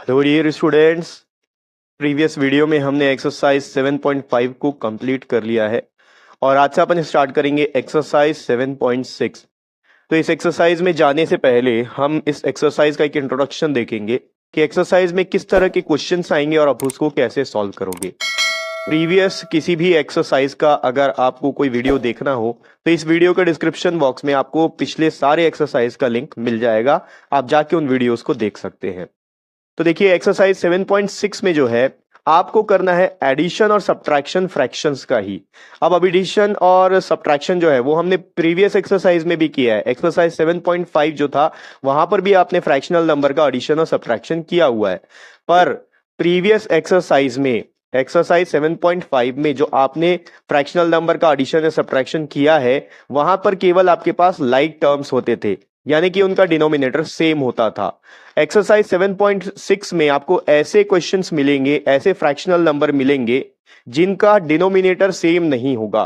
Hello dear students. Previous video में हमने exercise 7.5 को कंप्लीट कर लिया है और आज से अपन स्टार्ट करेंगे एक्सरसाइज 7.6। तो इस एक्सरसाइज में जाने से पहले हम इस एक्सरसाइज का एक इंट्रोडक्शन देखेंगे कि एक्सरसाइज में किस तरह के क्वेश्चंस आएंगे और आप उसको कैसे सॉल्व करोगे। प्रीवियस किसी भी एक्सरसाइज का अगर आपको कोई वीडियो देखना हो तो इस वीडियो के डिस्क्रिप्शन बॉक्स में आपको पिछले सारे एक्सरसाइज का लिंक मिल जाएगा, आप जाके उन वीडियोस को देख सकते हैं। तो देखिए एक्सरसाइज 7.6 में जो है आपको करना है एडिशन और सब्ट्रैक्शन फ्रैक्शंस का ही। अब एडिशन और सब्ट्रैक्शन जो है वो हमने प्रीवियस एक्सरसाइज में भी किया है। एक्सरसाइज 7.5 जो था वहां पर भी आपने फ्रैक्शनल नंबर का एडिशन और सब्ट्रैक्शन किया हुआ है, पर प्रीवियस एक्सरसाइज में एक्सरसाइज 7.5 में जो आपने फ्रैक्शनल नंबर का एडिशन या सब्ट्रैक्शन किया है वहां पर केवल आपके पास लाइक टर्म्स होते थे, यानी कि उनका डिनोमिनेटर सेम होता था। एक्सरसाइज 7.6 में आपको ऐसे क्वेश्चंस मिलेंगे, ऐसे फ्रैक्शनल नंबर मिलेंगे जिनका डिनोमिनेटर सेम नहीं होगा।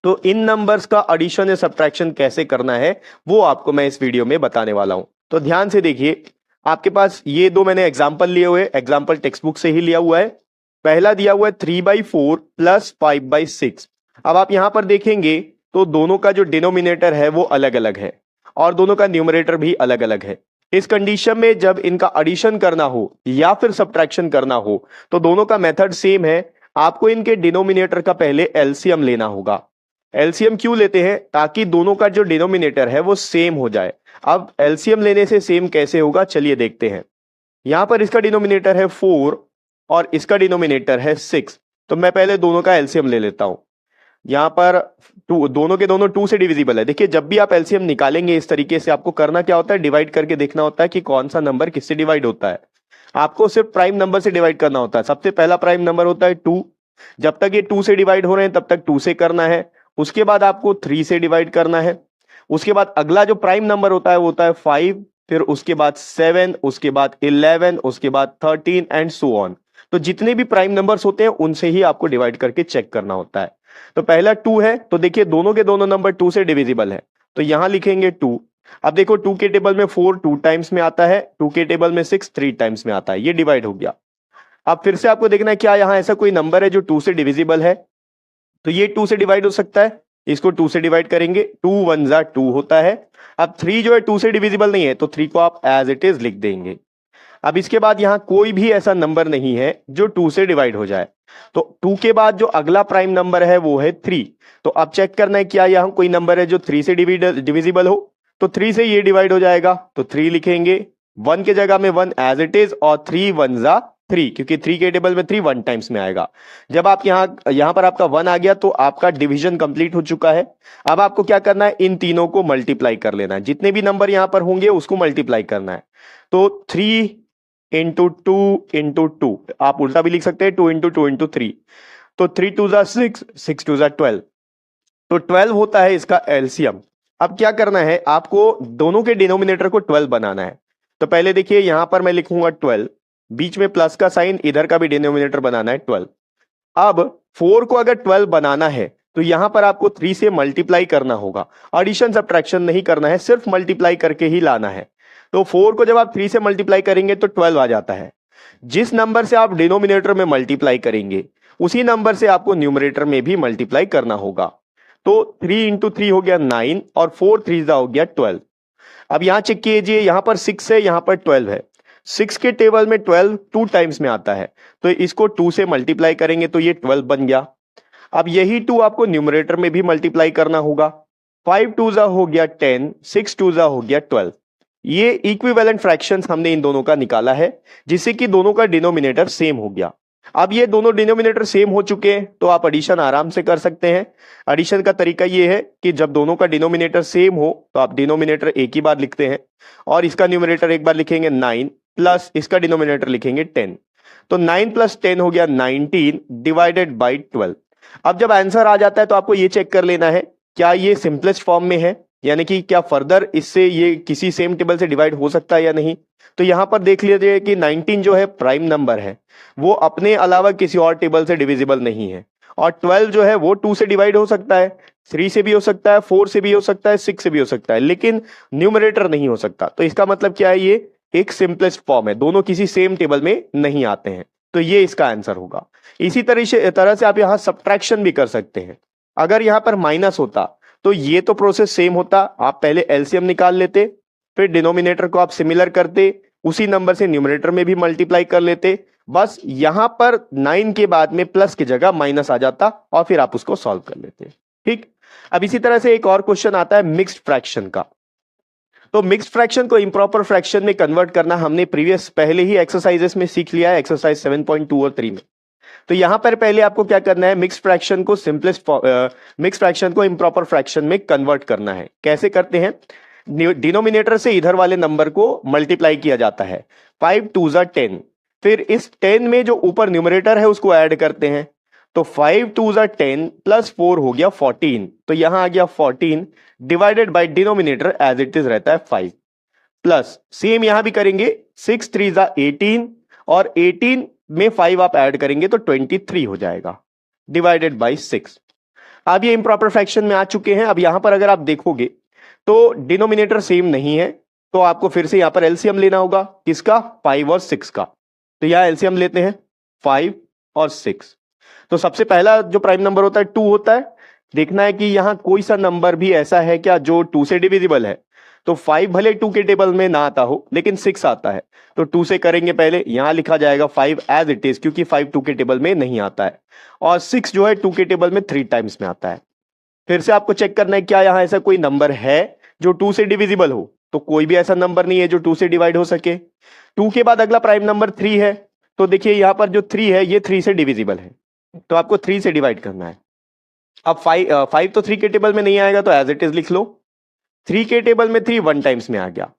तो इन नंबर्स का एडिशन या सब्ट्रैक्शन कैसे करना है वो आपको मैं इस वीडियो में बताने वाला हूं। तो ध्यान से देखिए, आपके पास ये दो मैंने एग्जाम्पल लिए हुए, एग्जाम्पल टेक्स्ट बुक से ही लिया हुआ है। पहला दिया हुआ है 3/4 प्लस 5/6। अब आप यहां पर देखेंगे तो दोनों का जो डिनोमिनेटर है वो अलग अलग है और दोनों का न्यूमरेटर भी अलग अलग है। इस कंडीशन में जब इनका एडिशन करना हो या फिर सब्ट्रैक्शन करना हो तो दोनों का मेथड सेम है। आपको इनके डिनोमिनेटर का पहले एलसीएम लेना होगा। एलसीएम क्यों लेते हैं? ताकि दोनों का जो डिनोमिनेटर है वो सेम हो जाए। अब एलसीएम लेने से सेम कैसे होगा, चलिए देखते हैं। यहां पर इसका डिनोमिनेटर है 4 और इसका डिनोमिनेटर है 6। तो मैं पहले दोनों का एलसीएम ले लेता हूं। यहां पर दोनों के दोनों 2 से डिविजिबल है। देखिए जब भी आप एलसीएम निकालेंगे इस तरीके से आपको करना क्या होता है, डिवाइड करके देखना होता है कि कौन सा नंबर किससे डिवाइड होता है। आपको सिर्फ प्राइम नंबर से डिवाइड करना होता है। सबसे पहला प्राइम नंबर होता है 2। जब तक ये 2 से डिवाइड हो रहे हैं तब तक 2 से करना है। उसके बाद आपको 3 से डिवाइड करना है। उसके बाद अगला जो प्राइम नंबर होता है वो होता है 5, फिर उसके बाद 7, उसके बाद 11, उसके बाद 13 एंड सो ऑन। तो जितने भी प्राइम नंबर्स होते हैं उनसे ही आपको डिवाइड करके चेक करना होता है। तो पहला 2 है, तो देखिए दोनों के दोनों नंबर 2 से डिविजिबल है, तो यहां लिखेंगे 2। अब देखो 2 के टेबल में 4 2 टाइम्स में आता है, 2 के टेबल में 6 3 टाइम्स में आता है, ये डिवाइड हो गया। अब फिर से आपको देखना है क्या यहां ऐसा कोई नंबर है जो 2 से डिविजिबल है, तो ये 2 से डिवाइड हो सकता है। इसको 2 से डिवाइड करेंगे, 2 1 जा 2 होता है। अब 3 जो है 2 से डिविजिबल नहीं है, तो 3 को आप एज इट इज लिख देंगे। अब इसके बाद यहां कोई भी ऐसा नंबर नहीं है जो 2 से डिवाइड हो जाए, तो 2 के बाद जो अगला प्राइम नंबर है वो है 3। तो अब चेक करना है क्या यहां कोई नंबर है जो 3 से डिविजिबल हो, तो 3 से ये डिवाइड हो जाएगा, तो 3 लिखेंगे। 1 के जगह में 1 एज इट इज और 3 1 जा 3, क्योंकि 3 के टेबल में 3 1 टाइम्स में आएगा। जब आप यहां पर आपका 1 आ गया तो आपका डिवीजन कंप्लीट हो चुका है। अब आपको क्या करना है, इन तीनों को मल्टीप्लाई कर लेना है। जितने भी नंबर यहां पर होंगे उसको मल्टीप्लाई करना है। तो 3 इंटू 2 इंटू 2, आप उल्टा भी लिख सकते हैं, 2 इंटू 2 इंटू 3। तो 3 2 जा 6, 6 2 जा 12। तो 12 होता है इसका एलसीएम। अब क्या करना है, आपको दोनों के डिनोमिनेटर को 12 बनाना है। तो पहले देखिए यहां पर मैं लिखूंगा 12, बीच में प्लस का साइन, इधर का भी डिनोमिनेटर बनाना है 12। अब 4 को अगर 12 बनाना है तो यहां पर आपको 3 से मल्टीप्लाई करना होगा। एडिशन सब्ट्रैक्शन नहीं करना है, सिर्फ मल्टीप्लाई करके ही लाना है। तो 4 को जब आप 3 से मल्टीप्लाई करेंगे तो 12 आ जाता है। जिस नंबर से आप डिनोमिनेटर में मल्टीप्लाई करेंगे उसी नंबर से आपको न्यूमरेटर में भी मल्टीप्लाई करना होगा। तो 3 इंटू 3 हो गया 9 और 4 3 हो गया 12। अब यहां चेक कीजिए, यहां पर 6 है, यहां पर 12 है। 6 के टेबल में 12 2 टाइम्स में आता है, तो इसको 2 से मल्टीप्लाई करेंगे तो ये 12 बन गया। अब यही 2 आपको न्यूमरेटर में भी मल्टीप्लाई करना होगा। 5 2 जा हो गया 10, 6 2 जा हो गया 12। ये इक्विवेलेंट फ्रैक्शंस हमने इन दोनों का निकाला है, जिससे कि दोनों का डिनोमिनेटर सेम हो गया। अब ये दोनों डिनोमिनेटर सेम हो चुके हैं तो आप एडिशन आराम से कर सकते हैं। एडिशन का तरीका ये है कि जब दोनों का डिनोमिनेटर सेम हो तो आप डिनोमिनेटर एक ही बार लिखते हैं और इसका न्यूमरेटर एक बार लिखेंगे 9 प्लस इसका डिनोमिनेटर लिखेंगे 10। तो 9 प्लस 10 हो गया 19 डिवाइडेड बाई 12। अब जब आंसर आ जाता है तो आपको ये चेक कर लेना है क्या ये सिंपलेस्ट फॉर्म में है, यानी कि क्या फर्दर इससे ये किसी सेम टेबल से डिवाइड हो सकता है या नहीं। तो यहां पर देख लीजिए कि 19 जो है प्राइम नंबर है, वो अपने अलावा किसी और टेबल से डिविजिबल नहीं है। और 12 जो है वो 2 से डिवाइड हो सकता है, 3 से भी हो सकता है, 4 से भी हो सकता है, 6 से भी हो सकता है, लेकिन न्यूमरेटर नहीं हो सकता। तो इसका मतलब क्या है, ये एक सिंपलेस्ट फॉर्म है, दोनों किसी सेम टेबल में नहीं आते हैं, तो ये इसका आंसर होगा। इसी तरह से आप यहां सब्ट्रैक्शन भी कर सकते हैं। अगर यहां पर माइनस होता तो ये तो प्रोसेस सेम होता, आप पहले एलसीएम निकाल लेते, फिर डिनोमिनेटर को आप सिमिलर करते, उसी नंबर से न्यूमरेटर में भी मल्टीप्लाई कर लेते, बस यहां पर 9 के बाद में प्लस की जगह माइनस आ जाता और फिर आप उसको सॉल्व कर लेते। ठीक, अब इसी तरह से एक और क्वेश्चन आता है मिक्स्ड फ्रैक्शन का। तो मिक्स्ड फ्रैक्शन को इंप्रॉपर फ्रैक्शन में कन्वर्ट करना हमने पहले ही एक्सरसाइजेस में सीख लिया है, एक्सरसाइज 7.2 और 3 में। तो यहां पर पहले आपको क्या करना है, मिक्स्ड फ्रैक्शन को इंप्रॉपर फ्रैक्शन में कन्वर्ट करना है। कैसे करते हैं, डिनोमिनेटर से इधर वाले नंबर को मल्टीप्लाई किया जाता है, 5 2 10, फिर इस 10 में जो ऊपर न्यूमरेटर है उसको ऐड करते हैं, तो 5 2 10 प्लस 4 हो गया 14, तो यहां आ गया 14 divided by denominator as it is रहता है 5, प्लस सेम यहां भी करेंगे, 6 3 18 और 18 में 5 आप ऐड करेंगे तो 23 हो जाएगा डिवाइडेड बाय 6। अब ये इंप्रॉपर फ्रैक्शन में आ चुके हैं। अब यहां पर अगर आप देखोगे तो डिनोमिनेटर सेम नहीं है, तो आपको फिर से यहां पर एलसीएम लेना होगा, किसका, 5 और 6 का। तो यहां एलसीएम लेते हैं 5 और 6। तो सबसे पहला जो प्राइम नंबर होता है 2 होता है, देखना है कि यहां कोई सा नंबर भी ऐसा है क्या जो 2 से डिविजिबल है। तो 5 भले 2 के टेबल में ना आता हो लेकिन 6 आता है, तो 2 से करेंगे पहले, यहां लिखा जाएगा 5 एज इट इज, क्योंकि 5 2 के टेबल में नहीं आता है, और 6 जो है 2 के टेबल में 3 टाइम्स में आता है। फिर से आपको चेक करना है क्या यहां ऐसा कोई नंबर है जो 2 से डिविजिबल हो, तो कोई भी ऐसा नंबर नहीं है जो 2 से डिवाइड हो सके। 2 के बाद अगला प्राइम नंबर 3 है, तो देखिए यहां पर जो 3 है ये 3 से डिविजिबल है, तो आपको 3 से डिवाइड करना है। अब 5 तो 3 के टेबल में नहीं आएगा, तो एज इट इज लिख लो, 3 के टेबल में 3 1 टाइम्स में आ गया।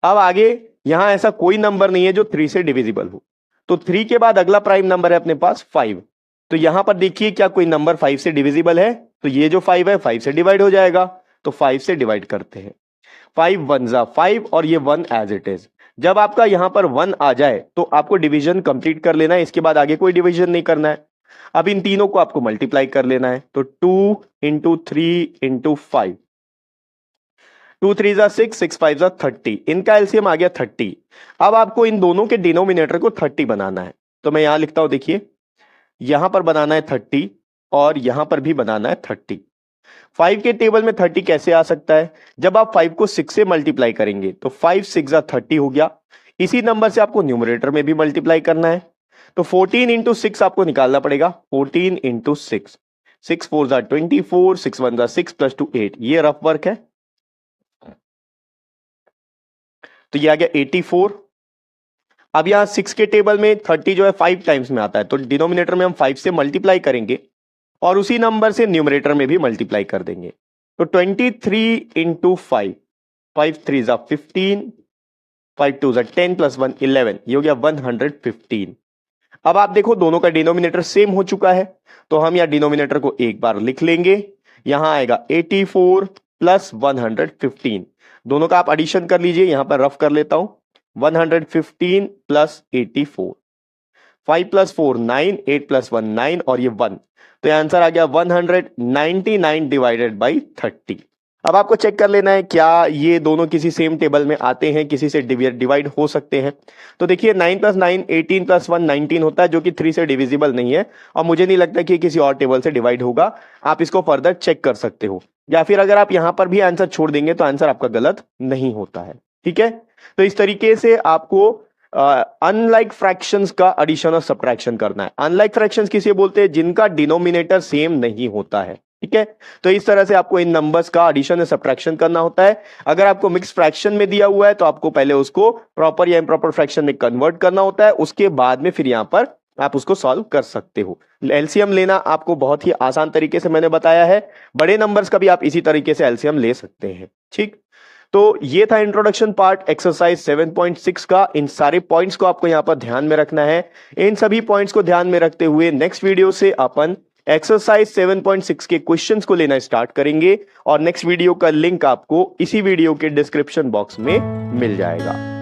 अब आगे यहां ऐसा कोई नंबर नहीं है जो 3 से डिविजिबल हो, तो 3 के बाद अगला प्राइम नंबर है अपने पास 5, तो यहां पर देखिए क्या कोई नंबर 5 से डिविजिबल है, तो ये जो 5 है 5 से डिवाइड हो जाएगा, तो 5 से डिवाइड करते हैं, 5 1 5 और ये 1 एज इट इज। जब आपका यहां पर 1 आ जाए तो आपको डिवीजन कंप्लीट कर लेना है, इसके बाद आगे कोई डिवीजन नहीं करना है। अब इन तीनों को आपको मल्टीप्लाई कर लेना है, तो 2 इंटू 3 इंटू 5, 2 3 6 6 5 30, इनका एलसीएम आ गया 30। अब आपको इन दोनों के डिनोमिनेटर को 30 बनाना है, तो मैं यहां लिखता हूं, देखिए यहां पर बनाना है 30 और यहां पर भी बनाना है 30। 5 के टेबल में 30 कैसे आ सकता है, जब आप 5 को 6 से मल्टीप्लाई करेंगे, तो 5 6 30 हो गया। इसी नंबर से आपको न्यूमरेटर में भी मल्टीप्लाई करना है, तो 14 इंटू 6 आपको निकालना पड़ेगा, 14 इंटू 6, 6 4 24, 6 1 6 प्लस 2 8, ये रफ वर्क है, तो ये आ गया 84। अब यहां 6 के टेबल में 30 जो है 5 टाइम्स में आता है, तो डिनोमिनेटर में हम 5 से मल्टीप्लाई करेंगे और उसी नंबर से न्यूमरेटर में भी मल्टीप्लाई कर देंगे, तो 23 इंटू 5, 5 3 15, 5 2 10 प्लस 1 11, ये हो गया 115। अब आप देखो दोनों का डिनोमिनेटर सेम हो चुका है, तो हम यहां डिनोमिनेटर को एक बार लिख लेंगे, यहां आएगा 84 प्लस 115, दोनों का आप एडिशन कर लीजिए, यहां पर रफ कर लेता हूं, 115 प्लस 84, 5 प्लस 4 9, 8 प्लस 1 9 और ये 1, तो आंसर आ गया 199 डिवाइडेड बाई 30। अब आपको चेक कर लेना है क्या ये दोनों किसी सेम टेबल में आते हैं, किसी से डिवाइड हो सकते हैं। तो देखिए 9 प्लस 9 18 प्लस 1 19 होता है, जो कि 3 से डिविजिबल नहीं है, और मुझे नहीं लगता कि किसी और टेबल से डिवाइड होगा। आप इसको फर्दर चेक कर सकते हो, या फिर अगर आप यहां पर भी आंसर छोड़ देंगे तो आंसर आपका गलत नहीं होता है। ठीक है, तो इस तरीके से आपको अनलाइक फ्रैक्शंस का एडिशन और सब्ट्रैक्शन करना है। अनलाइक फ्रैक्शंस किसे बोलते हैं, जिनका डिनोमिनेटर सेम नहीं होता है। ठीक है, तो इस तरह से आपको इन नंबर्स का एडिशन और सब्ट्रैक्शन करना होता है। अगर आपको मिक्स फ्रैक्शन में दिया हुआ है तो आपको पहले उसको प्रॉपर या इम्प्रॉपर फ्रैक्शन में कन्वर्ट करना होता है, उसके बाद में फिर यहां पर आप उसको सॉल्व कर सकते हो। एलसीएम लेना आपको बहुत ही आसान तरीके से मैंने बताया है, बड़े नंबर्स का भी आप इसी तरीके से एलसीएम ले सकते हैं। ठीक, तो ये था इंट्रोडक्शन पार्ट एक्सरसाइज 7.6 का। इन सारे पॉइंट्स को आपको यहां पर ध्यान में रखना है। इन सभी पॉइंट्स को ध्यान में रखते हुए नेक्स्ट वीडियो से अपन एक्सरसाइज 7.6 के क्वेश्चंस को लेना स्टार्ट करेंगे, और नेक्स्ट वीडियो का लिंक आपको इसी वीडियो के डिस्क्रिप्शन बॉक्स में मिल जाएगा।